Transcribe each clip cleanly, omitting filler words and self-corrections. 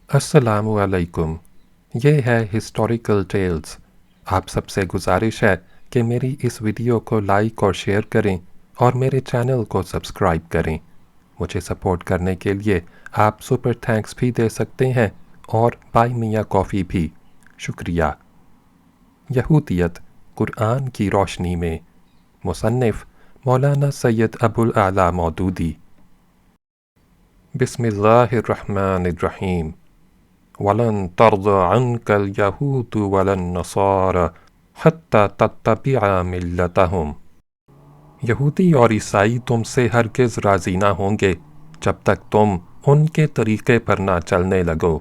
السلام علیکم۔ یہ ہے ہسٹوریکل ٹیلز۔ آپ سب سے گزارش ہے کہ میری اس ویڈیو کو لائک اور شیئر کریں اور میرے چینل کو سبسکرائب کریں۔ مجھے سپورٹ کرنے کے لیے آپ سپر تھینکس بھی دے سکتے ہیں اور بائی میاں کافی بھی۔ شکریہ۔ یہودیت قرآن کی روشنی میں، مصنف مولانا سید ابو الاعلیٰ مودودی۔ بسم اللہ الرحمن الرحیم۔ وَلَن تَرْضَ عَنْكَ الْيَهُودُ وَلَا النَّصَارَى حَتَّى تَتَّبِعَ مِلَّتَهُمْ۔ یہودی اور عیسائی تم سے ہرگز راضی نہ ہوں گے جب تک تم ان کے طریقے پر نہ چلنے لگو۔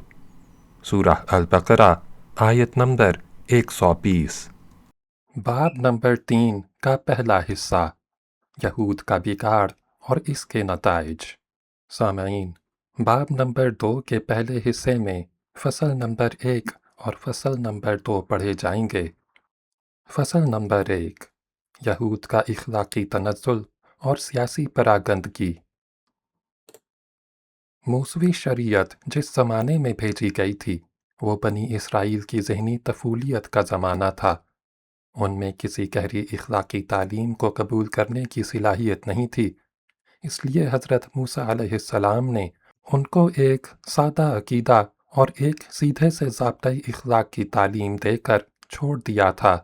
سورہ البقرہ آیت نمبر 120۔ باب نمبر 3 کا پہلا حصہ، یہود کا بگاڑ اور اس کے نتائج۔ سامعین، باب نمبر 2 کے پہلے حصے میں فصل نمبر 1 اور فصل نمبر 2 پڑھے جائیں گے۔ فصل نمبر 1، یہود کا اخلاقی تنزل اور سیاسی پراگندگی۔ موسوی شریعت جس زمانے میں بھیجی گئی تھی وہ بنی اسرائیل کی ذہنی طفولیت کا زمانہ تھا۔ ان میں کسی گہری اخلاقی تعلیم کو قبول کرنے کی صلاحیت نہیں تھی، اس لیے حضرت موسیٰ علیہ السلام نے ان کو ایک سادہ عقیدہ اور ایک سیدھے سے ضابطۂ اخلاق کی تعلیم دے کر چھوڑ دیا تھا،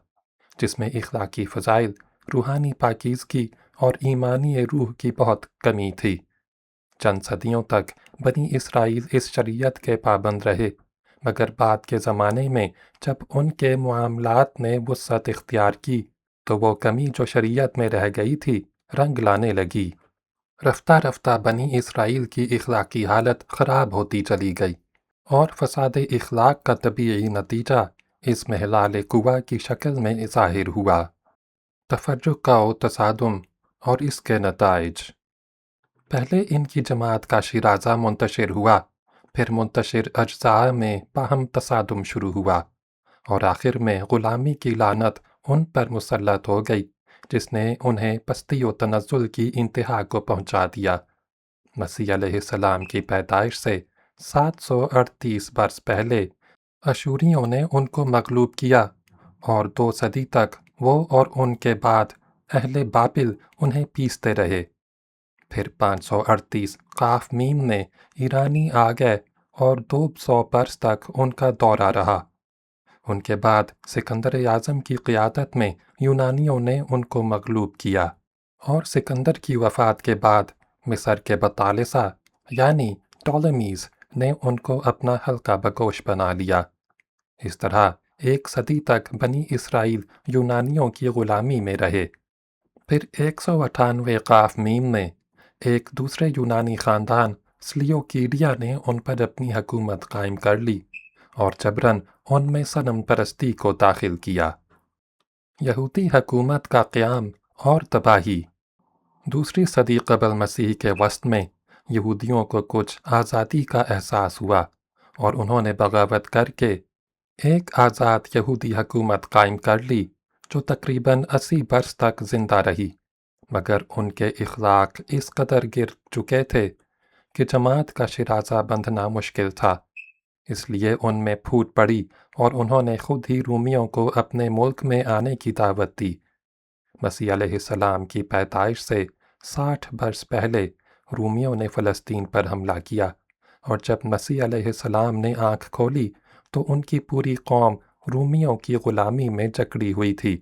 جس میں اخلاقی فضائل، روحانی پاکیزگی اور ایمانی روح کی بہت کمی تھی۔ چند صدیوں تک بنی اسرائیل اس شریعت کے پابند رہے، مگر بعد کے زمانے میں جب ان کے معاملات نے وسعت اختیار کی تو وہ کمی جو شریعت میں رہ گئی تھی رنگ لانے لگی۔ رفتہ رفتہ بنی اسرائیل کی اخلاقی حالت خراب ہوتی چلی گئی، اور فساد اخلاق کا طبیعی نتیجہ اس محلال قوہ کی شکل میں ظاہر ہوا۔ تفرقہ و تصادم اور اس کے نتائج۔ پہلے ان کی جماعت کا شیرازہ منتشر ہوا، پھر منتشر اجزاء میں باہم تصادم شروع ہوا، اور آخر میں غلامی کی لعنت ان پر مسلط ہو گئی، جس نے انہیں پستی و تنزل کی انتہا کو پہنچا دیا۔ مسیح علیہ السلام کی پیدائش سے 738 برس پہلے اشوریوں نے ان کو مغلوب کیا، اور 2 صدی تک وہ اور ان کے بعد اہل بابل انہیں پیستے رہے۔ پھر 538 قاف میم نے ایرانی آ گئے اور 200 برس تک ان کا دورہ رہا۔ ان کے بعد سکندر اعظم کی قیادت میں یونانیوں نے ان کو مغلوب کیا، اور سکندر کی وفات کے بعد مصر کے بطالسہ یعنی ٹولمیز نے ان کو اپنا حلقہ بگوش بنا لیا۔ اس طرح 1 صدی تک بنی اسرائیل یونانیوں کی غلامی میں رہے۔ پھر 198 قاف میم میں ایک دوسرے یونانی خاندان سلیوکیڈیا نے ان پر اپنی حکومت قائم کر لی اور جبراً ان میں صنم پرستی کو داخل کیا۔ یہودی حکومت کا قیام اور تباہی۔ دوسری صدی قبل مسیح کے وسط میں یہودیوں کو کچھ آزادی کا احساس ہوا، اور انہوں نے بغاوت کر کے ایک آزاد یہودی حکومت قائم کر لی جو تقریباً 80 برس تک زندہ رہی، مگر ان کے اخلاق اس قدر گر چکے تھے کہ جماعت کا شیرازہ بندھنا مشکل تھا۔ اس لیے ان میں پھوٹ پڑی اور انہوں نے خود ہی رومیوں کو اپنے ملک میں آنے کی دعوت دی۔ مسیح علیہ السلام کی پیدائش سے 60 برس پہلے رومیوں نے فلسطین پر حملہ کیا، اور جب مسیح علیہ السلام نے آنکھ کھولی تو ان کی پوری قوم رومیوں کی غلامی میں جکڑی ہوئی تھی۔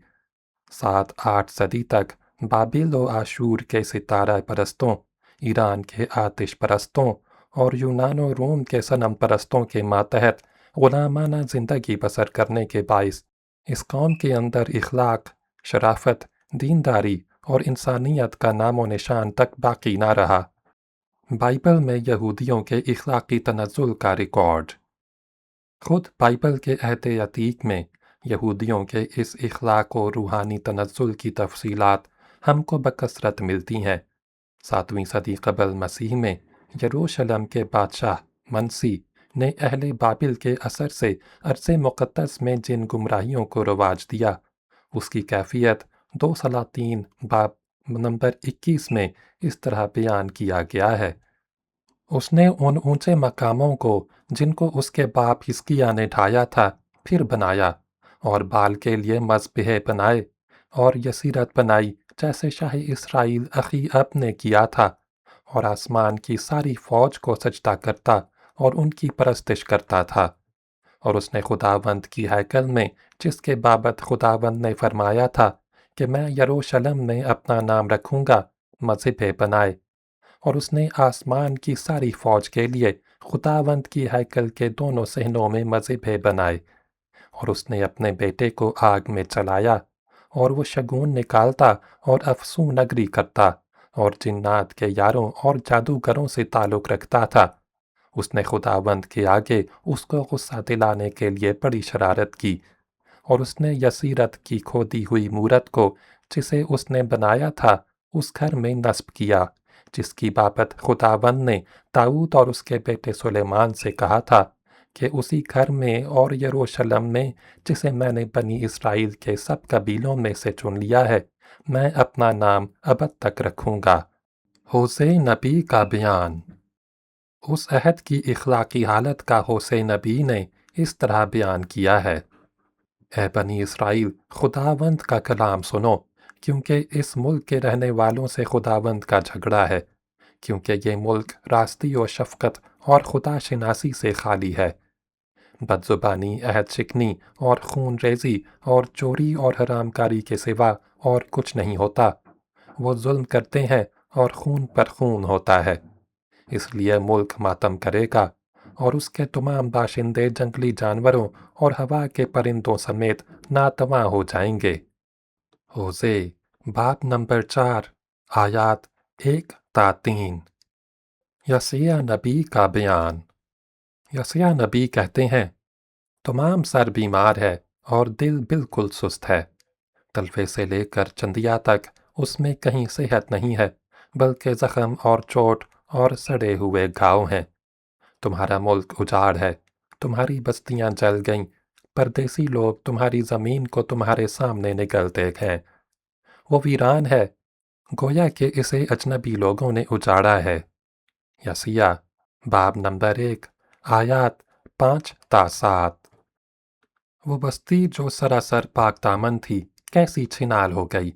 7-8 صدی تک بابل و آشور کے ستارہ پرستوں، ایران کے آتش پرستوں اور یونان و روم کے صنم پرستوں کے ماتحت غلامانہ زندگی بسر کرنے کے باعث اس قوم کے اندر اخلاق، شرافت، دینداری اور انسانیت کا نام و نشان تک باقی نہ رہا۔ بائبل میں یہودیوں کے اخلاقی تنزل کا ریکارڈ۔ خود بائبل کے عہد عتیق میں یہودیوں کے اس اخلاق و روحانی تنزل کی تفصیلات ہم کو بکثرت ملتی ہیں۔ 7ویں صدی قبل مسیح میں یروشلم کے بادشاہ منسی نے اہل بابل کے اثر سے ارض مقدس میں جن گمراہیوں کو رواج دیا، اس کی کیفیت 2 سلاطین باب نمبر 21 میں اس طرح بیان کیا گیا ہے۔ उसने उन ऊंचे मकामों को जिनको उसके बाप हिजकिय्याह ने ढाया था फिर बनाया, और बाल के लिए मज़बेह बनाए, और यसीरत बनाई जैसे शाह इसराइल अखीअब ने किया था, और आसमान की सारी फौज को सजदा करता और उनकी परस्तिश करता था। और उसने खुदावंद की हैकल में, जिसके बाबत खुदावंद ने फरमाया था कि मैं यरूशलेम में अपना नाम रखूंगा, मज़बेह बनाए। और उसने आसमान की सारी फौज के लिए खुदावंद की हैकल के दोनों सहनों में मज़बेह बनाए। और उसने अपने बेटे को आग में चलाया, और वो शगुन निकालता और अफसूं नगरी करता, और जिन्नात के यारों और जादूगरों से ताल्लुक़ रखता था। उसने खुदावंद के आगे उसको गुस्सा दिलाने के लिए बड़ी शरारत की। और उसने यसीरत की खोदी हुई मूरत को, जिसे उसने बनाया था, उस घर में नस्ब किया, जिसकी बाबत खुदावंद ने दाऊद और उसके बेटे सुलेमान से कहा था कि उसी घर में और यरूशलेम में, जिसे मैंने बनी इसराइल के सब कबीलों में से चुन लिया है, मैं अपना नाम अबद तक रखूंगा। होसे नबी का बयान। उस अहद की इखलाकी हालत का होसे नबी ने इस तरह बयान किया है। ए बनी इसराइल, खुदावंद का कलाम सुनो, क्योंकि इस मुल्क के रहने वालों से खुदावंद का झगड़ा है, क्योंकि ये मुल्क रास्ती और शफ़क़त और खुदा शनासी से खाली है। बदज़ुबानी, अहद शिकनी और खून रेज़ी और चोरी और हरामकारी के सिवा और कुछ नहीं होता। वो जुल्म करते हैं और खून पर खून होता है। इसलिए मुल्क मातम करेगा, और उसके तमाम बाशिंदे जंगली जानवरों और हवा के परिंदों समेत नातवा हो जाएंगे। होसे बाब नंबर 4 आयात 1 ता 3। यसिया नबी का बयान। यसिया नबी कहते हैं, तमाम सर बीमार है और दिल बिल्कुल सुस्त है। तलवे से लेकर चंदिया तक उसमें कहीं सेहत नहीं है, बल्कि जख्म और चोट और सड़े हुए घाव हैं। तुम्हारा मुल्क उजाड़ है, तुम्हारी बस्तियां जल गईं, परदेसी लोग तुम्हारी ज़मीन को तुम्हारे सामने निगलते हैं। वो वीरान है, गोया कि इसे अजनबी लोगों ने उजाड़ा है। यसिया बाब नंबर 1 आयात 5 ता 7। वो बस्ती जो सरासर पाक दामन थी, कैसी छिनाल हो गई।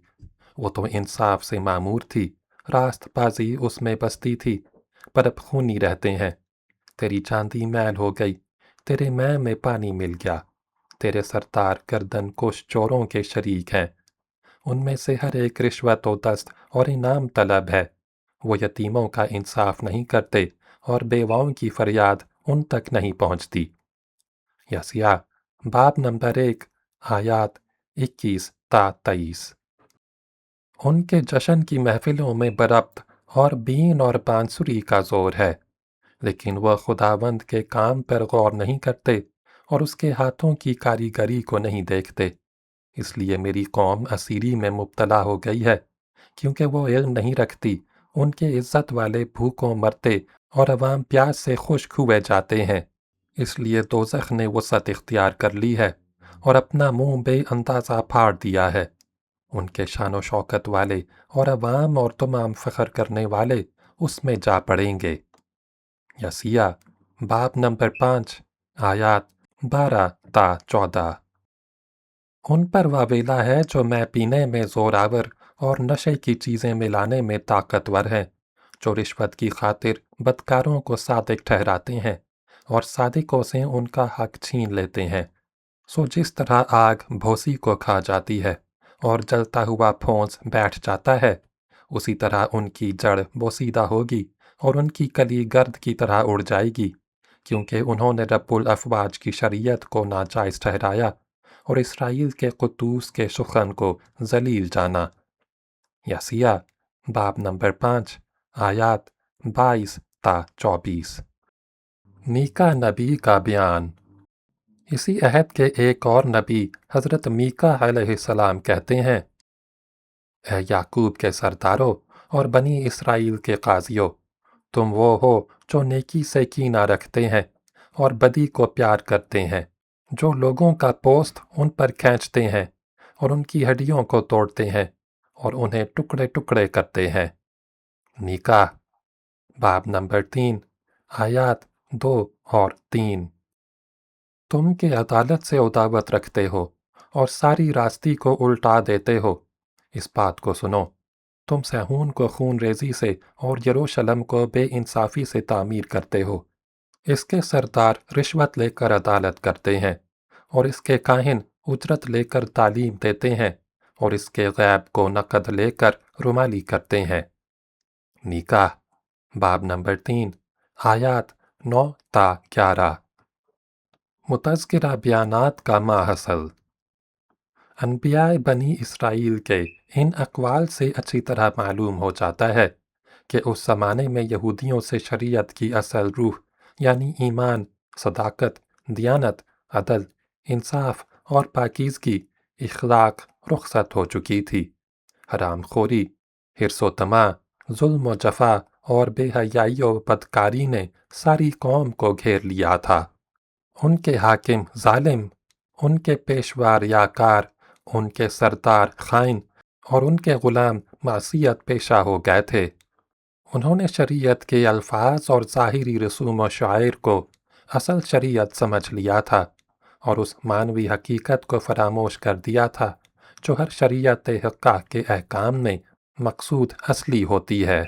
वो तो इंसाफ से मामूर थी, रास्तबाजी उसमें बसती थी, पर अब खूनी रहते हैं। तेरी चांदी मैल हो गई, तेरे मैं में पानी मिल गया। तेरे सरदार गर्दन कुश चोरों के शरीक हैं। उनमें से हर एक रिश्वत व दस्त और इनाम तलब है। वो यतीमों का इंसाफ नहीं करते, और बेवाओं की फरियाद उन तक नहीं पहुंचती। यसिया बाब नंबर 1 आयात 21 ता 23। उनके जश्न की महफिलों में बरब्त और बीन और बांसुरी का जोर है, लेकिन वह खुदावंद के काम पर गौर नहीं करते और उसके हाथों की कारीगरी को नहीं देखते। इसलिए मेरी कौम असीरी में मुब्तला हो गई है, क्योंकि वो इल्म नहीं रखती। उनके इज़्ज़त वाले भूखों मरते और अवाम प्यास से खुश्क हुए जाते हैं। इसलिए दोज़ख ने वसअत इख्तियार कर ली है और अपना मुंह बेअंदाज़ा फाड़ दिया है। उनके शान व शौकत वाले और अवाम और तमाम फ़ख्र करने वाले उसमें जा पड़ेंगे। यसिया बाब नंबर 5 आयात 12 ता 14। उन पर वावेला है जो मैं पीने में ज़ोरावर और नशे की चीज़ें मिलाने में ताकतवर हैं, जो रिश्वत की खातिर बदकारों को सादिक ठहराते हैं और सादिकों से उनका हक छीन लेते हैं। सो जिस तरह आग भोसी को खा जाती है और जलता हुआ फौंस बैठ जाता है, उसी तरह उनकी जड़ बोसीदा होगी और उनकी कली गर्द की तरह उड़ जाएगी, क्योंकि उन्होंने रब्बुल अफ़वाज की शरीयत को नाजायज़ ठहराया और इसराइल के कुद्दूस के सुखन को जलील जाना। यसिया बाब नंबर 5 आयात 22 ता 24। मीका नबी का बयान। इसी अहद के एक और नबी हज़रत मीका अलैहिस्सलाम कहते हैं, ए याकूब के सरदारों और बनी इसराइल के काजियों, तुम वो हो जो नेकी से कीना रखते हैं और बदी को प्यार करते हैं, जो लोगों का पोस्त उन पर खींचते हैं और उनकी हड्डियों को तोड़ते हैं और उन्हें टुकड़े टुकड़े करते हैं। मीका बाब नंबर 3 आयात 2 और 3। तुम के अदालत से उदावत रखते हो और सारी रास्ती को उल्टा देते हो। इस बात को सुनो, तुम सहून को खून रेजी से और यरूशलेम को बेइंसाफी से तामीर करते हो। इसके सरदार रिश्वत लेकर अदालत करते हैं और इसके काहिन उजरत लेकर तालीम देते हैं और इसके गैब को नकद लेकर रुमाली करते हैं। निकाह बाब नंबर 3 आयात 9 ता 11। मुतज़किरा बयानात का माहसल। अनबियाए बनी इसराइल के इन अक़वाल से अच्छी तरह मालूम हो जाता है कि उस ज़माने में यहूदियों से शरीयत की असल रूह यानी ईमान, सदाकत, दियानत, अदल, इंसाफ और पाकीज़गी, इखलाक रुखसत हो चुकी थी। हरामखोरी, हिर्सो तमा, जुल्म व जफ़ा और बेहयाई व बदकारी ने सारी कौम को घेर लिया था। उनके हाकिम जालिम, उनके पेशवा रियाकार, उनके सरदार खाइन और उनके ग़ुलाम मासियत पेशा हो गए थे। उन्होंने शरीयत के अल्फाज और ज़ाहिरी रसूम व शायर को असल शरीयत समझ लिया था और उस मानवी हकीकत को फरामोश कर दिया था जो हर शरीयत हक़्क़ा के अहकाम में मकसूद असली होती है।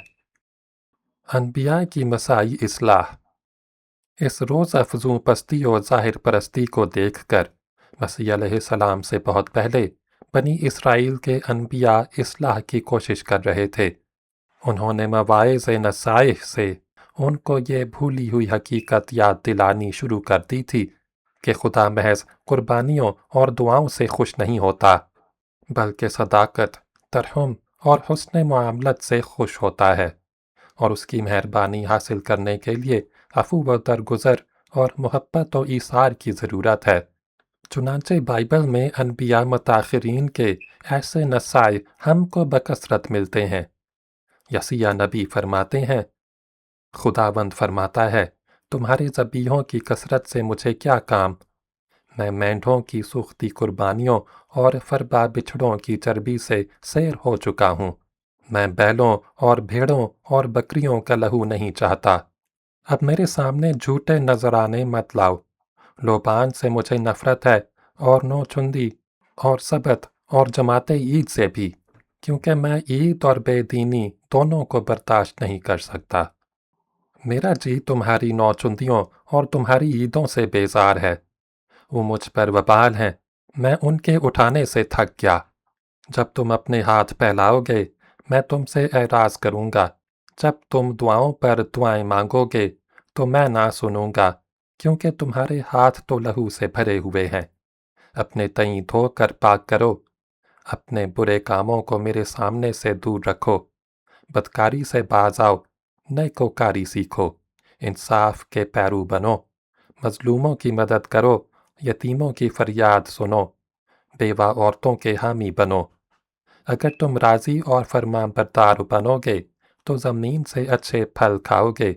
अनबिया की मसाई इस्लाह। इस रोज़ अफ़ज़ूं पस्ती और ज़ाहिर परस्ती को देखकर मसीह अलैहिस्सलाम से बहुत पहले बनी इसराइल के अनबिया इस्लाह की कोशिश कर रहे थे। उन्होंने मवाइज़ नसाइह से उनको ये भूली हुई हकीकत याद दिलानी शुरू कर दी थी कि खुदा महज कुर्बानियों और दुआओं से खुश नहीं होता, बल्कि सदाकत, तरहम और हुस्न मुआमलत से खुश होता है और उसकी मेहरबानी हासिल करने के लिए अफ़ू व दरगुज़र और मोहब्बत व ईसार की ज़रूरत है। चुनांचे बाइबल में अनबिया मुताख़िरीन के ऐसे नसाए हमको बकसरत मिलते हैं। यसिया नबी फरमाते हैं, खुदावंद फरमाता है, तुम्हारे ज़बीहों की कसरत से मुझे क्या काम। मैं मेंढों की सूखती कुर्बानियों और फरबा बिछड़ों की चर्बी से सैर हो चुका हूँ। मैं बैलों और भेड़ों और बकरियों का लहू नहीं चाहता। अब मेरे सामने झूठे नजराने मत लाओ। लोबान से मुझे नफ़रत है और नौचुंदी और सबत और जमाते ईद से भी, क्योंकि मैं ईद और बेदीनी दोनों को बर्दाश्त नहीं कर सकता। मेरा जी तुम्हारी नौचुंदियों और तुम्हारी ईदों से बेजार है। वो मुझ पर वबाल हैं, मैं उनके उठाने से थक गया। जब तुम अपने हाथ फैलाओगे मैं तुमसे एराज़ करूँगा। जब तुम दुआओं पर दुआएं मांगोगे तो मैं ना सुनूँगा, क्योंकि तुम्हारे हाथ तो लहू से भरे हुए हैं। अपने तईं धोकर पाक करो। अपने बुरे कामों को मेरे सामने से दूर रखो। बदकारी से बाज आओ, नेकोकारी सीखो, इंसाफ के पैरू बनो, मजलूमों की मदद करो, यतीमों की फरियाद सुनो, बेवा औरतों के हामी बनो। अगर तुम राज़ी और फरमाबरदार बनोगे तो ज़मीन से अच्छे फल खाओगे,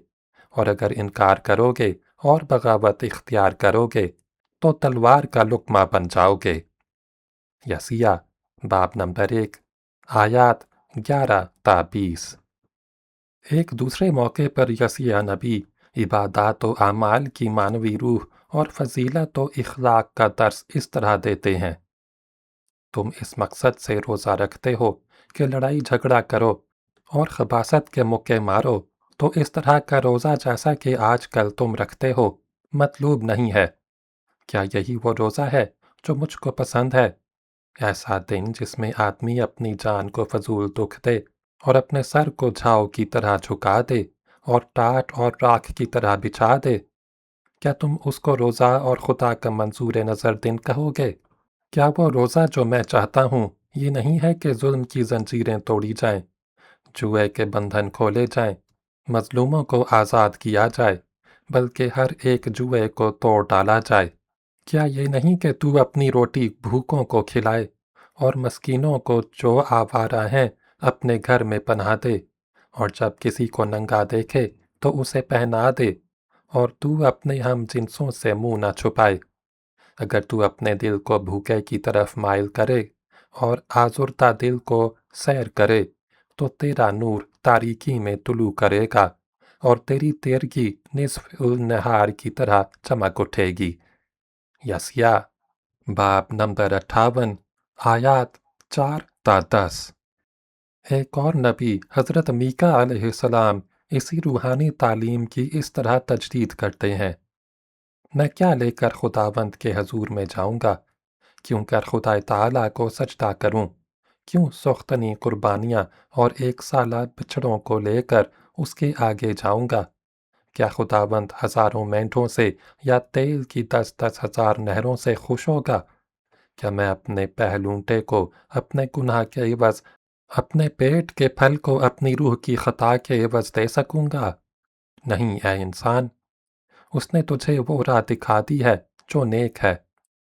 और अगर इनकार करोगे और बगावत इख्तियार करोगे तो तलवार का लुक़मा बन जाओगे। यसिया बाब नंबर 1 आयात 11 ता 20। एक दूसरे मौके पर यसिया नबी इबादत व आमाल की मानवी रूह और फजीलत व इखलाक का दर्स इस तरह देते हैं, तुम इस मकसद से रोज़ा रखते हो कि लड़ाई झगड़ा करो और खबासत के मुक्के मारो, तो इस तरह का रोज़ा जैसा कि आजकल तुम रखते हो मतलूब नहीं है। क्या यही वो रोज़ा है जो मुझको पसंद है? ऐसा दिन जिसमें आदमी अपनी जान को फजूल दुख दे और अपने सर को झाव की तरह झुका दे और टाट और राख की तरह बिछा दे। क्या तुम उसको रोज़ा और खुदा का मंजूर नज़र दिन कहोगे? क्या वो रोज़ा जो मैं चाहता हूँ ये नहीं है कि जुल्म की जंजीरें तोड़ी जाएं, जुए के बंधन खोले जाएं, मजलूमों को आज़ाद किया जाए, बल्कि हर एक जुए को तोड़ डाला जाए। क्या ये नहीं कि तू अपनी रोटी भूखों को खिलाए और मस्कीनों को जो आवारा हैं अपने घर में पनाह दे, और जब किसी को नंगा देखे तो उसे पहना दे, और तू अपने हम जिनसों से मुंह न छुपाए। अगर तू अपने दिल को भूखे की तरफ माइल करे और आजुर्दा दिल को सैर करे तो तेरा नूर तारीकी में तुलू करेगा اور تیری تیرگی نصف النہار کی طرح چمک اٹھے گی۔ یسیہ باب نمبر 58 آیات 4 تا 10۔ ایک اور نبی حضرت میکا علیہ السلام اسی روحانی تعلیم کی اس طرح تجدید کرتے ہیں: میں کیا لے کر خداوند کے حضور میں جاؤں گا؟ کیوں کر خدا تعالیٰ کو سجدہ کروں؟ کیوں سختنی قربانیاں اور ایک سالہ بچڑوں کو لے کر اس کے آگے جاؤں گا؟ کیا خداوند ہزاروں مینڈھوں سے یا تیل کی 10,000 نہروں سے خوش ہوگا؟ کیا میں اپنے پہلونٹے کو اپنے گناہ کے عوض، اپنے پیٹ کے پھل کو اپنی روح کی خطا کے عوض دے سکوں گا؟ نہیں اے انسان، اس نے تجھے وہ راہ دکھا دی ہے جو نیک ہے۔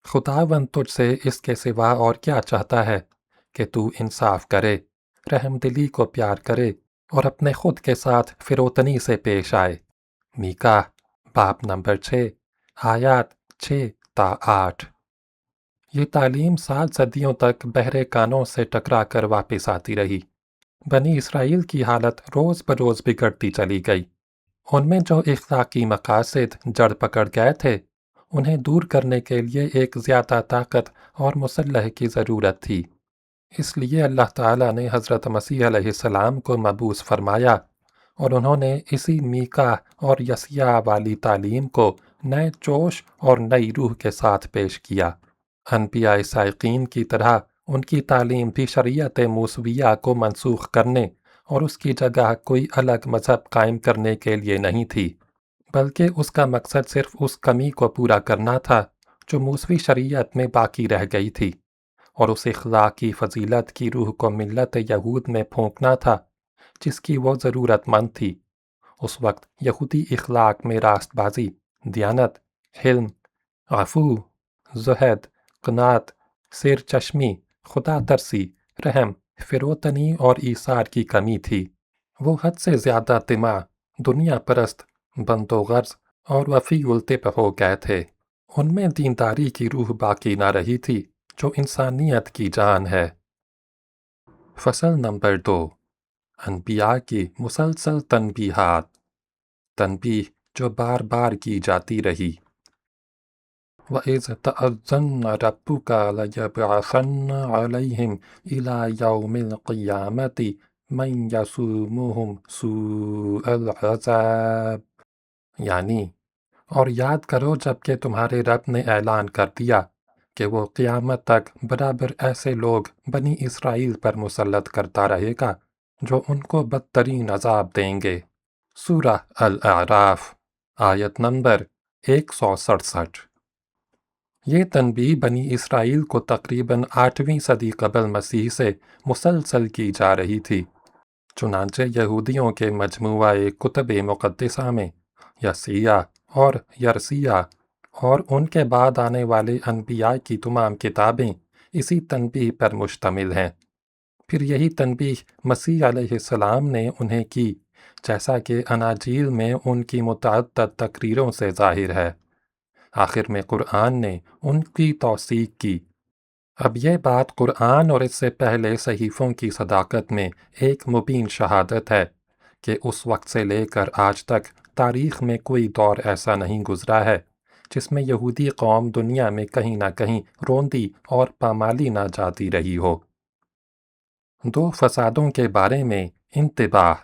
خداوند تجھ سے اس کے سوا اور کیا چاہتا ہے کہ تو انصاف کرے، رحم دلی کو پیار کرے اور اپنے خود کے ساتھ فروتنی سے پیش آئے۔ میکا باب نمبر 6 آیات 6 تا 8۔ یہ تعلیم 7 صدیوں تک بہرے کانوں سے ٹکرا کر واپس آتی رہی۔ بنی اسرائیل کی حالت روز بروز بگڑتی چلی گئی۔ ان میں جو اخلاقی مقاصد جڑ پکڑ گئے تھے، انہیں دور کرنے کے لیے ایک زیادہ طاقت اور مسلح کی ضرورت تھی۔ اس لیے اللہ تعالیٰ نے حضرت مسیح علیہ السلام کو مبعوث فرمایا، اور انہوں نے اسی میکا اور یسیہ والی تعلیم کو نئے جوش اور نئی روح کے ساتھ پیش کیا۔ انبیاء سائقین کی طرح ان کی تعلیم بھی شریعت موسویہ کو منسوخ کرنے اور اس کی جگہ کوئی الگ مذہب قائم کرنے کے لیے نہیں تھی، بلکہ اس کا مقصد صرف اس کمی کو پورا کرنا تھا جو موسوی شریعت میں باقی رہ گئی تھی، اور اس اخلاقی فضیلت کی روح کو ملت یہود میں پھونکنا تھا جس کی وہ ضرورت مند تھی۔ اس وقت یہودی اخلاق میں راست بازی، دیانت، حلم، عفو، زہد، قناعت، سیر چشمی، خدا ترسی، رحم، فروتنی اور ایثار کی کمی تھی۔ وہ حد سے زیادہ طمع، دنیا پرست، بند و غرض اور وفی الطبع ہو گئے تھے۔ ان میں دینداری کی روح باقی نہ رہی تھی جو انسانیت کی جان ہے۔ فصل نمبر 2 انبیاء کی مسلسل تنبیہات، تنبیہ جو بار بار کی جاتی رہی۔ وَإِذْ تَأَذَّنَّ رَبُّكَ لَيَبْعَثَنَّ عَلَيْهِمْ إِلَى يَوْمِ الْقِيَامَةِ مَن يَسُومُهُمْ سُوءَ الْعَذَابِ، یعنی اور یاد کرو جب کہ تمہارے رب نے اعلان کر دیا کہ وہ قیامت تک برابر ایسے لوگ بنی اسرائیل پر مسلط کرتا رہے گا جو ان کو بدترین عذاب دیں گے۔ سورہ الاعراف آیت نمبر 167۔ یہ تنبیہ بنی اسرائیل کو تقریباً 8ویں صدی قبل مسیح سے مسلسل کی جا رہی تھی۔ چنانچہ یہودیوں کے مجموعہ کتب مقدسہ میں یسیہ اور یرسیہ اور ان کے بعد آنے والے انبیاء کی تمام کتابیں اسی تنبیہ پر مشتمل ہیں۔ پھر یہی تنبیہ مسیح علیہ السلام نے انہیں کی، جیسا کہ اناجیل میں ان کی متعدد تقریروں سے ظاہر ہے۔ آخر میں قرآن نے ان کی توثیق کی۔ اب یہ بات قرآن اور اس سے پہلے صحیفوں کی صداقت میں ایک مبین شہادت ہے کہ اس وقت سے لے کر آج تک تاریخ میں کوئی دور ایسا نہیں گزرا ہے جس میں یہودی قوم دنیا میں کہیں نہ کہیں روندی اور پامالی نہ جاتی رہی ہو۔ 2 فسادوں کے بارے میں انتباہ۔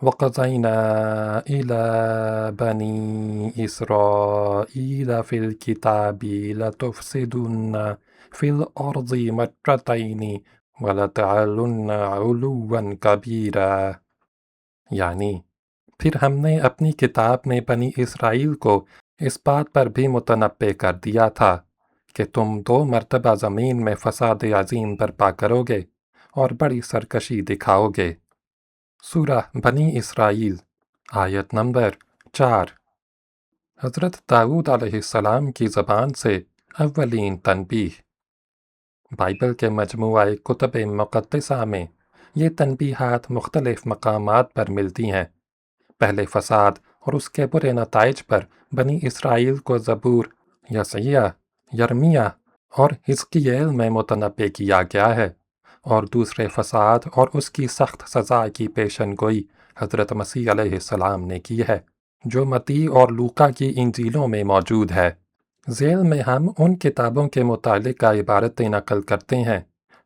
وَقَضَيْنَا إِلَىٰ بَنِي إِسْرَائِيلَ فِي الْكِتَابِ لَتُفْسِدُنَّ فِي الْأَرْضِ مَرَّتَيْنِ وَلَتَعْلُنَّ عُلُوًّا كَبِيرًا، یعنی پھر ہم نے اپنی کتاب میں بنی اسرائیل کو اس بات پر بھی متنبع کر دیا تھا کہ تم 2 مرتبہ زمین میں فساد عظیم برپا کرو گے اور بڑی سرکشی دکھاؤ گے۔ سورہ بنی اسرائیل آیت نمبر 4۔ حضرت داؤد علیہ السلام کی زبان سے اولین تنبیہ۔ بائبل کے مجموعہ کتب مقدسہ میں یہ تنبیہات مختلف مقامات پر ملتی ہیں۔ پہلے فساد اور اس کے برے نتائج پر بنی اسرائیل کو زبور، یسیہ، یرمیہ اور حزقییل میں متنبع کیا گیا ہے، اور دوسرے فساد اور اس کی سخت سزا کی پیشن گوئی حضرت مسیح علیہ السلام نے کی ہے، جو متی اور لوقا کی انجیلوں میں موجود ہے۔ ذیل میں ہم ان کتابوں کے متعلق عبارتیں نقل کرتے ہیں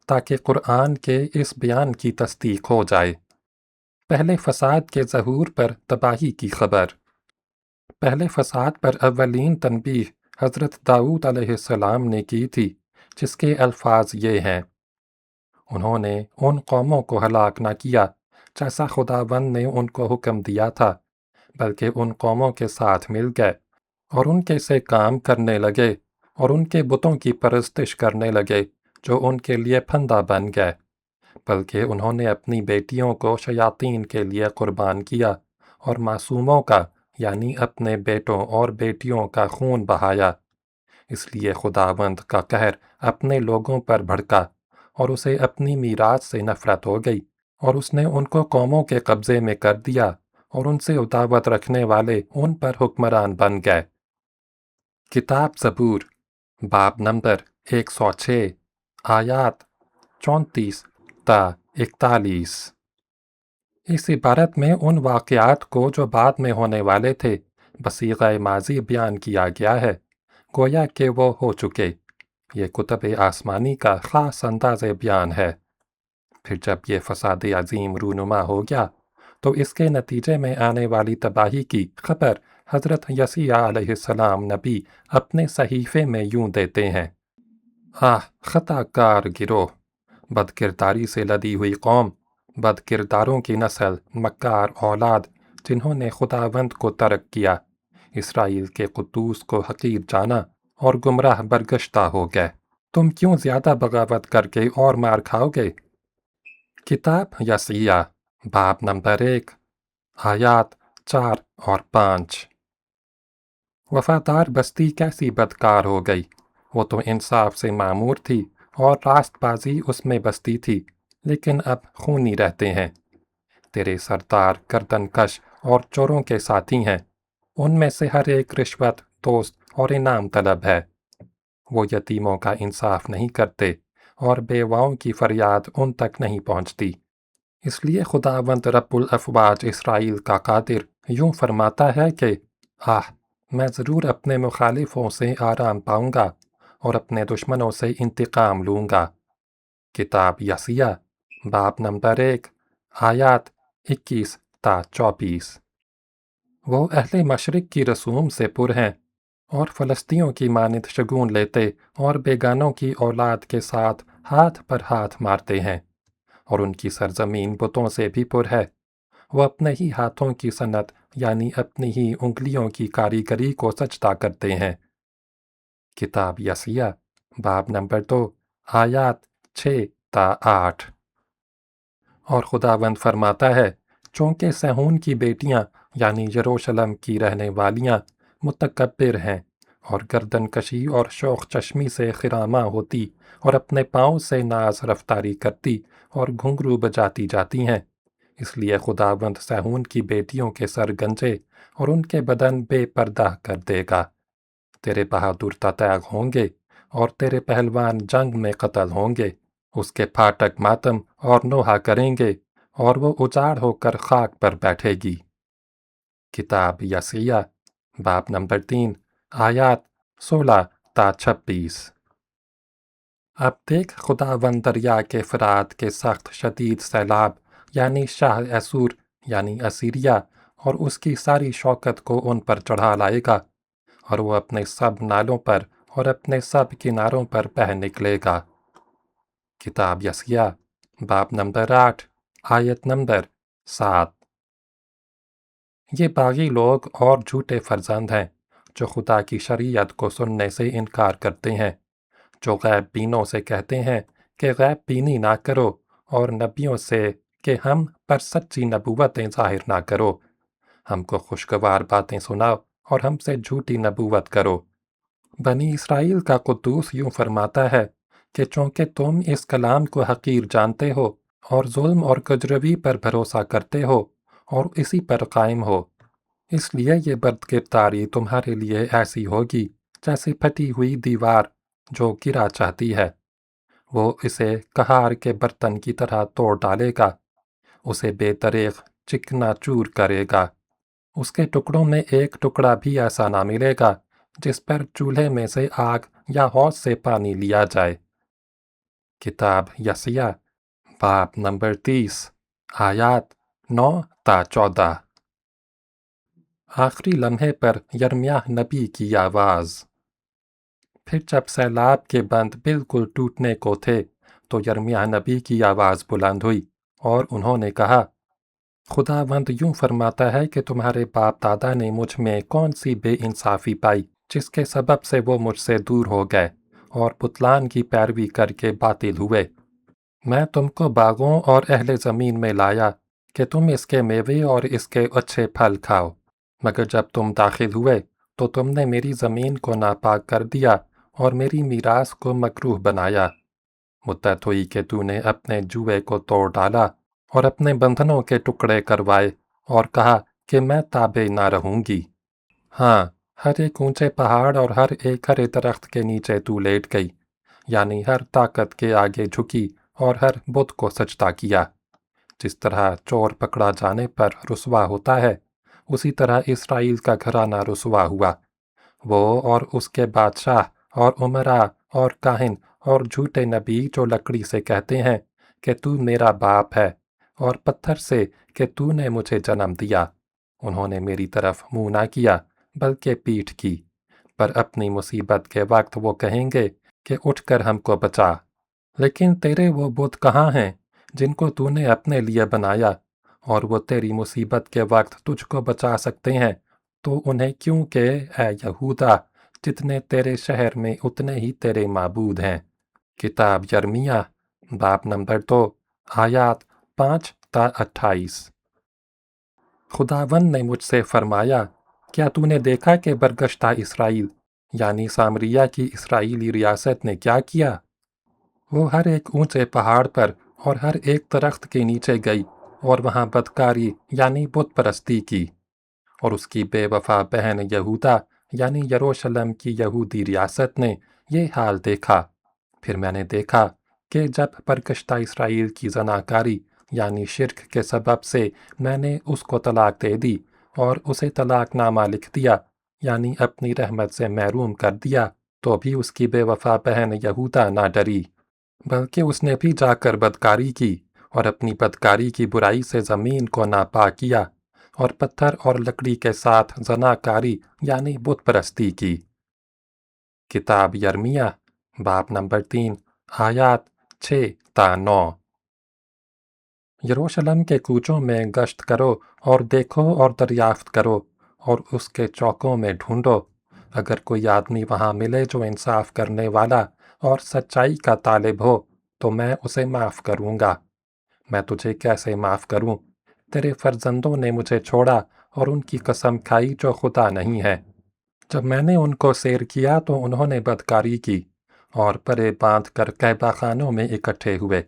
تاکہ قرآن کے اس بیان کی تصدیق ہو جائے۔ پہلے فساد کے ظہور پر تباہی کی خبر۔ پہلے فساد پر اولین تنبیہ حضرت داؤد علیہ السلام نے کی تھی، جس کے الفاظ یہ ہیں: انہوں نے ان قوموں کو ہلاک نہ کیا جیسا خداوند نے ان کو حکم دیا تھا، بلکہ ان قوموں کے ساتھ مل گئے اور ان کے سے کام کرنے لگے اور ان کے بتوں کی پرستش کرنے لگے جو ان کے لیے پھندہ بن گئے، بلکہ انہوں نے اپنی بیٹیوں کو شیاطین کے لیے قربان کیا اور معصوموں کا یعنی اپنے بیٹوں اور بیٹیوں کا خون بہایا۔ اس لیے خداوند کا قہر اپنے لوگوں پر بھڑکا اور اسے اپنی میراث سے نفرت ہو گئی، اور اس نے ان کو قوموں کے قبضے میں کر دیا اور ان سے عداوت رکھنے والے ان پر حکمران بن گئے۔ کتاب زبور، باب نمبر 106، آیات 34 تا 41۔ اس عبارت میں ان واقعات کو جو بعد میں ہونے والے تھے بصیغہ ماضی بیان کیا گیا ہے، گویا کہ وہ ہو چکے۔ یہ کتب آسمانی کا خاص انداز بیان ہے۔ پھر جب یہ فساد عظیم رونما ہو گیا تو اس کے نتیجے میں آنے والی تباہی کی خبر حضرت یسیع علیہ السلام نبی اپنے صحیفے میں یوں دیتے ہیں: خطا کار گروہ، بد کرداری سے لدی ہوئی قوم، بد کرداروں کی نسل، مکار اولاد، جنہوں نے خداوند کو ترک کیا، اسرائیل کے قدوس کو حقیر جانا اور گمراہ برگشتہ ہو گئے۔ تم کیوں زیادہ بغاوت کر کے اور مار کھاؤ گے؟ کتاب یسیع، باب نمبر 1، آیات 4 اور 5۔ وفادار بستی کیسی بدکار ہو گئی، وہ تو انصاف سے معمور تھی اور راست بازی اس میں بستی تھی، لیکن اب خونی رہتے ہیں۔ تیرے سردار گردن کش اور چوروں کے ساتھی ہیں، ان میں سے ہر ایک رشوت دوست اور انعام طلب ہے۔ وہ یتیموں کا انصاف نہیں کرتے اور بیواؤں کی فریاد ان تک نہیں پہنچتی۔ اس لیے خداوند رب الافواج اسرائیل کا قادر یوں فرماتا ہے کہ میں ضرور اپنے مخالفوں سے آرام پاؤں گا اور اپنے دشمنوں سے انتقام لوں گا۔ کتاب یسیع، باب نمبر 1، آیات 21 تا 24۔ وہ اہل مشرق کی رسوم سے پر ہیں اور فلسطینیوں کی مانند شگون لیتے اور بیگانوں کی اولاد کے ساتھ ہاتھ پر ہاتھ مارتے ہیں، اور ان کی سرزمین بتوں سے بھی پر ہے۔ وہ اپنے ہی ہاتھوں کی صنعت یعنی اپنی ہی انگلیوں کی کاریگری کو سجدہ کرتے ہیں۔ کتاب یسیع، باب نمبر 2، آیات 6 تا 8۔ اور خداوند فرماتا ہے: چونکہ سیہون کی بیٹیاں یعنی یروشلم کی رہنے والیاں متکبر ہیں اور گردن کشی اور شوخ چشمی سے خراماں ہوتی اور اپنے پاؤں سے ناز رفتاری کرتی اور گھنگرو بجاتی جاتی ہیں، اس لیے خداوند سیہون کی بیٹیوں کے سر گنجے اور ان کے بدن بے پردہ کر دے گا۔ تیرے بہادر تتیغ ہوں گے اور تیرے پہلوان جنگ میں قتل ہوں گے، اس کے پھاٹک ماتم اور نوحہ کریں گے اور وہ اجاڑ ہو کر خاک پر بیٹھے گی۔ کتاب یسیع، باب نمبر 3، آیات 16 تا 26۔ اب دیکھ خداوند دریا کے فرات کے سخت شدید سیلاب یعنی شاہ ایسور یعنی اسیریا اور اس کی ساری شوکت کو ان پر چڑھا لائے گا، اور وہ اپنے سب نالوں پر اور اپنے سب کناروں پر بہہ نکلے گا۔ کتاب یسیع، باب نمبر 8، آیت نمبر 7۔ یہ باغی لوگ اور جھوٹے فرزند ہیں جو خدا کی شریعت کو سننے سے انکار کرتے ہیں، جو غیب بینوں سے کہتے ہیں کہ غیب بینی نہ کرو، اور نبیوں سے کہ ہم پر سچی نبوتیں ظاہر نہ کرو، ہم کو خوشگوار باتیں سناؤ اور ہم سے جھوٹی نبوت کرو۔ بنی اسرائیل کا قدوس یوں فرماتا ہے کہ چونکہ تم اس کلام کو حقیر جانتے ہو اور ظلم اور کجروی پر بھروسہ کرتے ہو اور اسی پر قائم ہو، اس لیے یہ بد کرداری تمہارے لیے ایسی ہوگی جیسے پھٹی ہوئی دیوار جو گرا چاہتی ہے۔ وہ اسے کہار کے برتن کی طرح توڑ ڈالے گا، اسے بے دریغ चिकनाचूर करेगा। उसके टुकड़ों में एक टुकड़ा भी ऐसा ना मिलेगा जिस पर चूल्हे में से आग या हौज से पानी लिया जाए। किताब यशायाह बाब नंबर 30 आयात 9 ता 14। आखिरी लम्हे पर यिर्मयाह नबी की आवाज़। फिर जब सैलाब के बंद बिल्कुल टूटने को थे तो यिर्मयाह नबी की आवाज़ बुलंद हुई और उन्होंने कहा, खुदावंद यूं फरमाता है कि तुम्हारे बाप दादा ने मुझ में कौन सी बेइंसाफ़ी पाई जिसके सबब से वो मुझसे दूर हो गए और पुतलान की पैरवी करके बातिल हुए। मैं तुमको बागों और अहले ज़मीन में लाया कि तुम इसके मेवे और इसके अच्छे फल खाओ, मगर जब तुम दाखिल हुए तो तुमने मेरी ज़मीन को नापाक कर दिया और मेरी मीरास को मकरूह बनाया। मुद्दत हुई कि तूने अपने जुए को तोड़ डाला और अपने बंधनों के टुकड़े करवाए और कहा कि मैं ताबे ना रहूँगी। हाँ, हर एक ऊंचे पहाड़ और हर एक हरे दरख्त के नीचे तू लेट गई, यानी हर ताकत के आगे झुकी और हर बुत को सजदा किया। जिस तरह चोर पकड़ा जाने पर रुसवा होता है, उसी तरह इसराइल का घराना रुसवा हुआ। वो और उसके बादशाह और उमरा और काहिन और झूठे नबी जो लकड़ी से कहते हैं कि तू मेरा बाप है और पत्थर से कि तूने मुझे जन्म दिया, उन्होंने मेरी तरफ मुंह ना किया बल्कि पीठ की। पर अपनी मुसीबत के वक्त वो कहेंगे कि उठकर हमको बचा। लेकिन तेरे वो बुत कहाँ हैं जिनको तूने अपने लिए बनाया, और वो तेरी मुसीबत के वक्त तुझको बचा सकते हैं तो उन्हें क्यों कि ऐ यहूदा, जितने तेरे शहर में उतने ही तेरे माबूद हैं। किताब यिर्मयाह बाब नंबर 2 आयात 5 ता 28। खुदावंद ने मुझसे फरमाया, क्या तूने देखा कि बरगश्ता इसराइल यानी सामरिया की इसराइली रियासत ने क्या किया? वो हर एक ऊंचे पहाड़ पर और हर एक दरख्त के नीचे गई और वहाँ बदकारी यानी बुत परस्ती की। और उसकी बेवफा बहन यहूदा यानी यरूशलेम की यहूदी रियासत ने ये हाल देखा। फिर मैंने देखा कि जब बरगश्ता इसराइल की जनाकारी यानी शिर्क के सबब से मैंने उसको तलाक दे दी और उसे तलाकनामा लिख दिया यानी अपनी रहमत से महरूम कर दिया, तो भी उसकी बेवफा बहन यहूदा ना डरी, बल्कि उसने भी जाकर बदकारी की और अपनी बदकारी की बुराई से ज़मीन को नापाक किया और पत्थर और लकड़ी के साथ जनाकारी यानी बुत परस्ती की। किताब यिर्मयाह बाब नंबर 3 आयात 6 ता 9। यरूशलेम के कूचों में गश्त करो और देखो और दरियाफ्त करो और उसके चौकों में ढूंढो, अगर कोई आदमी वहाँ मिले जो इंसाफ करने वाला और सच्चाई का तालिब हो तो मैं उसे माफ़ करूँगा। मैं तुझे कैसे माफ़ करूँ? तेरे फर्जंदों ने मुझे छोड़ा और उनकी कसम खाई जो खुदा नहीं है। जब मैंने उनको सैर किया तो उन्होंने बदकारी की और परे बांध कर कहबा खानों में इकट्ठे हुए।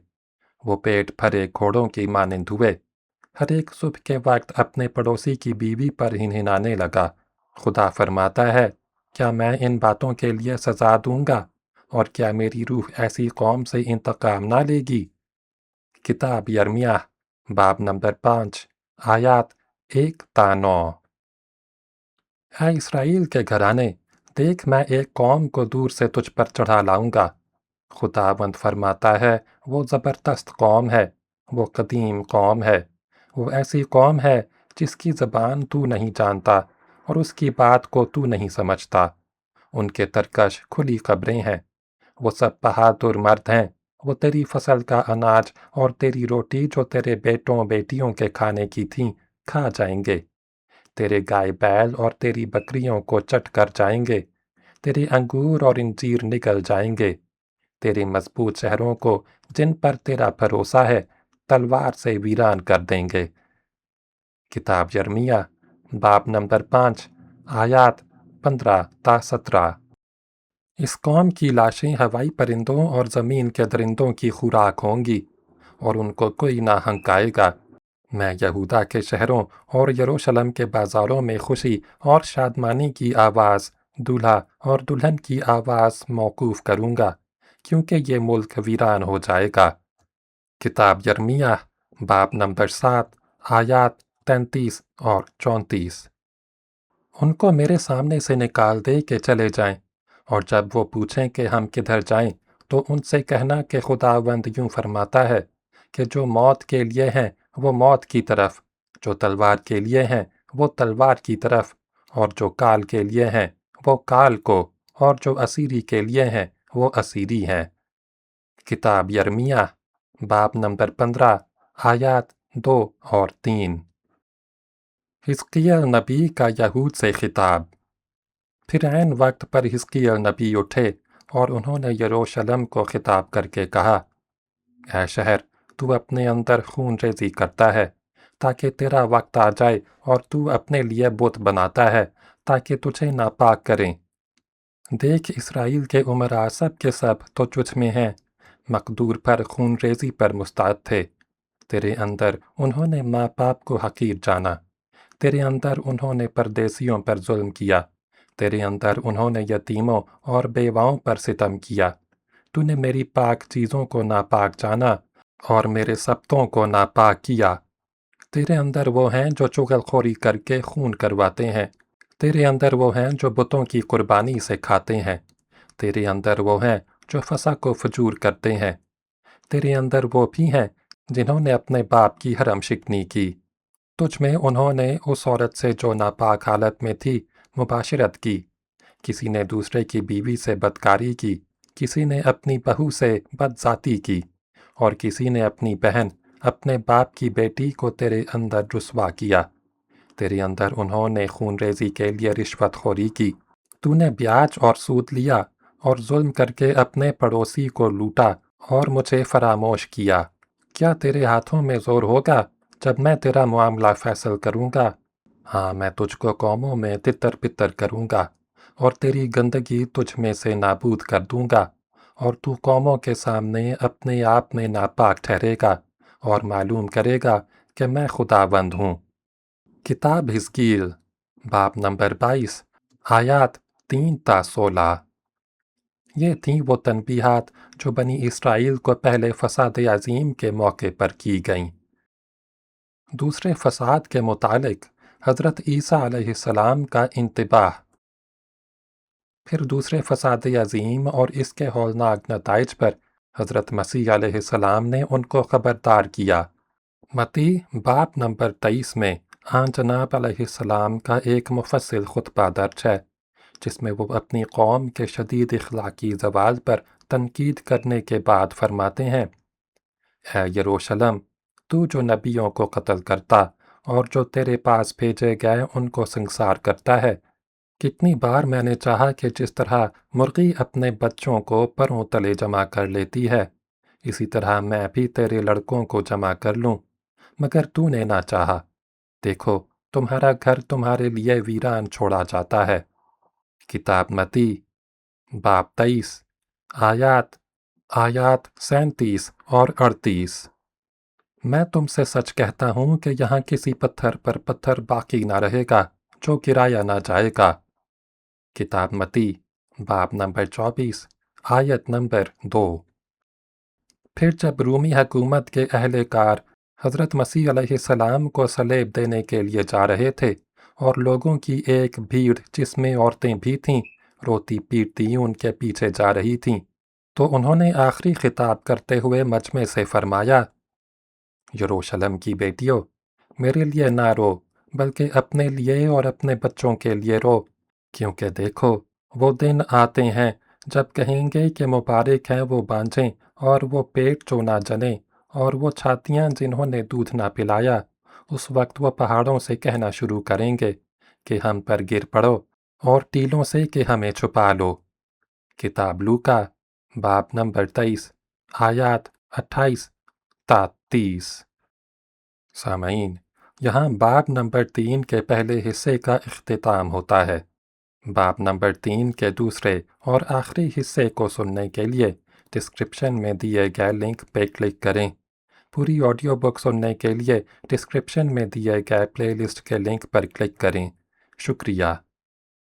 वो पेट भरे घोड़ों की मानिंद हुए। हर एक सुबह के वक्त अपने पड़ोसी की बीवी पर हिनहिनाने लगा। खुदा फरमाता है, क्या मैं इन बातों के लिए सजा दूंगा और क्या मेरी रूह ऐसी कौम से इंतकाम ना लेगी? किताब यिर्मयाह बाब नंबर 5 आयात 1 ता 9। है इसराइल के घराने, देख मैं एक कौम को दूर से तुझ पर चढ़ा लाऊंगा। खुदावंद फरमाता है, वो ज़बरदस्त कौम है, वो कदीम कौम है, वो ऐसी कौम है जिसकी ज़बान तू नहीं जानता और उसकी बात को तू नहीं समझता। उनके तरकश खुली कब्रें हैं, वो सब बहादुर मर्द हैं। वो तेरी फसल का अनाज और तेरी रोटी जो तेरे बेटों बेटियों के खाने की थीं खा जाएंगे। तेरे गाय बैल और तेरी बकरियों को चट कर जाएंगे। तेरे अंगूर और इंजीर निकल जाएंगे। तेरे मजबूत शहरों को जिन पर तेरा भरोसा है तलवार से वीरान कर देंगे। किताब यिर्मयाह बाब नंबर 5 आयात 15 ता 17। इस कौम की लाशें हवाई परिंदों और ज़मीन के दरिंदों की खुराक होंगी और उनको कोई ना हंकाएगा। मैं यहूदा के शहरों और यरूशलेम के बाज़ारों में खुशी और शादमानी की आवाज़, दूल्हा और दुल्हन की आवाज़ मौकूफ़ करूँगा, क्योंकि ये मुल्क वीरान हो जाएगा। किताब यिर्मयाह बाब नंबर 7 आयात 33 और 34। उनको मेरे सामने से निकाल दे कि चले जाएं, और जब वो पूछें कि हम किधर जाएं, तो उनसे कहना कि खुदावंद यूं फरमाता है कि जो मौत के लिए हैं वो मौत की तरफ, जो तलवार के लिए हैं वो तलवार की तरफ, और जो काल के लिए हैं वो काल को, और जो असीरी के लिए हैं वो असीरी हैं। किताब यर्मिया बाब नंबर 15 आयात 2 और 3। हिजकिय्याह नबी का यहूद से खिताब। फिर ऐन वक्त पर हिजकिय्याह नबी उठे और उन्होंने यरूशलेम को खिताब करके कहा, ऐ शहर, तू अपने अंदर खून रेजी करता है ताकि तेरा वक्त आ जाए, और तू अपने लिए बुत बनाता है ताकि तुझे नापाक करें। देख, इसराइल के उमरा सब के सब तो तुझ में हैं, मकदूर पर खून रेजी पर मुस्ताद थे। तेरे अंदर उन्होंने माँ बाप को हकीर जाना, तेरे अंदर उन्होंने परदेसियों पर जुल्म किया, तेरे अंदर उन्होंने यतीमों और बेवाओं पर सितम किया। तूने मेरी पाक चीज़ों को नापाक जाना और मेरे सब्तों को नापाक किया। तेरे अंदर वो हैं जो चुगलखोरी करके खून करवाते हैं, तेरे अंदर वो हैं जो बुतों की कुर्बानी से खाते हैं, तेरे अंदर वो हैं जो फसक व फजूर करते हैं, तेरे अंदर वो भी हैं जिन्होंने अपने बाप की हरम शिकनी की। तुझ में उन्होंने उस औरत से जो नापाक हालत में थी मुबाशरत की। किसी ने दूसरे की बीवी से बदकारी की, किसी ने अपनी बहू से बदजाती की, और किसी ने अपनी बहन अपने बाप की बेटी को तेरे अंदर रुस्वा किया। तेरे अंदर उन्होंने खून रेजी के लिए रिश्वत खोरी की। तूने ब्याज और सूद लिया और जुल्म करके अपने पड़ोसी को लूटा और मुझे फरामोश किया। क्या तेरे हाथों में ज़ोर होगा जब मैं तेरा मामला फैसल करूँगा? हाँ, मैं तुझको कौमों में तितर बितर करूँगा और तेरी गंदगी तुझ में से नाबूद कर दूँगा, और तू कौमों के सामने अपने आप में नापाक ठहरेगा और मालूम करेगा कि मैं खुदावंद हूँ। किताब हिजकील बाब नंबर 22 आयात 3 ता 16। ये थीं वो तनबीहात जो बनी इसराइल को पहले फसाद अजीम के मौके पर की गईं। दूसरे फसाद के मुतालिक हज़रत ईसा अलैहिस्सलाम का इंतिबाह। फिर दूसरे फसाद अजीम और इसके हौलनाक नताइज पर हज़रत मसीह अलैहिस्सलाम ने उनको ख़बरदार किया। मती बाब नंबर 23 में आन जनाब अलैहिस्सलाम का एक मुफस्सिल खुतबा दर्ज है, जिसमें वो अपनी कौम के शदीद इखलाकी ज़वाल पर तनकीद करने के बाद फरमाते हैं, है यरूशलेम, तू जो नबियों को कत्ल करता और जो तेरे पास भेजे गए उनको संसार करता है, कितनी बार मैंने चाहा कि जिस तरह मुर्गी अपने बच्चों को परों तले जमा कर लेती है, इसी तरह मैं भी तेरे लड़कों को जमा कर लूं, मगर तूने ना चाहा। देखो, तुम्हारा घर तुम्हारे लिए वीरान छोड़ा जाता है। किताब मती बाब 23 आयात 37 और 38। मैं तुमसे सच कहता हूँ कि यहाँ किसी पत्थर पर पत्थर बाकी ना रहेगा जो गिराया ना जाएगा। किताब मती बाब नंबर 24 आयत नंबर 2। फिर जब रूमी हुकूमत के अहलकार हज़रत मसीह अलैहिस्सलाम को सलेब देने के लिए जा रहे थे, और लोगों की एक भीड़ जिसमें औरतें भी थीं रोती पीटती उनके पीछे जा रही थीं, तो उन्होंने आखिरी खिताब करते हुए मजमे से फरमाया, यरूशलेम की बेटियों, मेरे लिए ना रो, बल्कि अपने लिए और अपने बच्चों के लिए रो, क्योंकि देखो, वो दिन आते हैं जब कहेंगे कि मुबारक हैं वो बांझें और वो पेट जो ना जने, और वो छातियाँ जिन्होंने दूध ना पिलाया। उस वक्त वो पहाड़ों से कहना शुरू करेंगे कि हम पर गिर पड़ो, और टीलों से कि हमें छुपा लो। किताब लूका बाब नंबर 23 आयात 28 ता 30। सामईन, यहाँ बाब नंबर 3 के पहले हिस्से का इख्तिताम होता है। बाब नंबर 3 के दूसरे और आखिरी हिस्से को सुनने के लिए डिस्क्रिप्शन में दिए गए लिंक पर क्लिक करें। पूरी ऑडियो बुक सुनने के लिए डिस्क्रिप्शन में दिए गए प्लेलिस्ट के लिंक पर क्लिक करें। शुक्रिया।